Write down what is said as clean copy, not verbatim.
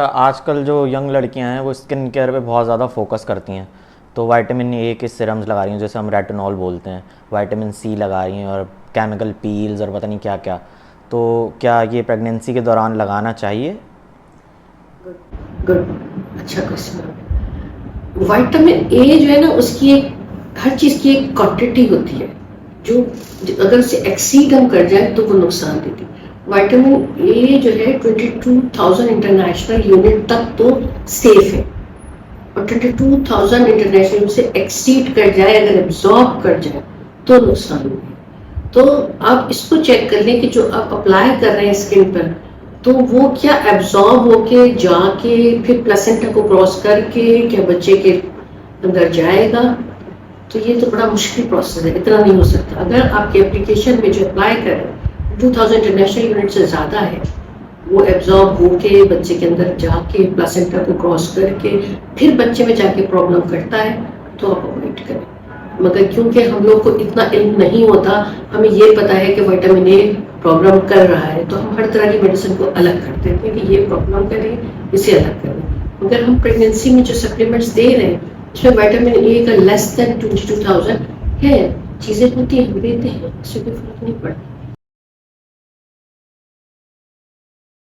आजकल जो यंग लड़कियां हैं वो स्किन केयर पे बहुत ज़्यादा फोकस करती हैं। तो विटामिन ए के सिरम्स लगा रही हैं, जैसे हम रेटिनॉल बोलते हैं, विटामिन सी लगा रही हैं और केमिकल पील्स और पता नहीं क्या क्या। तो क्या ये प्रेगनेंसी के दौरान लगाना चाहिए? गुड, अच्छा क्वेश्चन। विटामिन ए जो है ना, उसकी एक हर चीज की एक क्वांटिटी होती है, जो अगर उसे एक्सीड हम कर जाए तो वो नुकसान देती है। विटामिन ए जो है 22,000 इंटरनेशनल यूनिट तक तो सेफ है, और 22,000 इंटरनेशनल से एक्सीड कर जाए, अगर एब्जॉर्ब कर जाए तो नुकसान है। तो आप इसको चेक कर लें कि जो आप अप्लाई कर रहे हैं स्किन पर, तो वो क्या एब्जॉर्ब होके जाके फिर प्लेसेंटा को क्रॉस करके क्या बच्चे के अंदर जाएगा। तो ये तो बड़ा मुश्किल प्रोसेस है, इतना नहीं हो सकता। अगर आपके एप्लीकेशन में जो अप्लाई करें 2000 इंटरनेशनल यूनिट से ज़्यादा है, वो एब्जॉर्ब होके बच्चे के अंदर जाके प्लेसेंटा को क्रॉस करके फिर बच्चे में जाके प्रॉब्लम करता है, तो आप अवॉइड करें। मगर क्योंकि हम लोग को इतना इल्म नहीं होता, हमें ये पता है कि विटामिन ए प्रॉब्लम कर रहा है, तो हम हर तरह की मेडिसिन को अलग कर देते हैं कि ये प्रॉब्लम करें, इसे अलग करें। मगर हम प्रेगनेंसी में जो सप्लीमेंट्स दे रहे हैं उसमें विटामिन ए का लेस देन 22,000 है, चीज़ें होती हैं, हम देते हैं, इससे कोई फर्क नहीं पड़ता।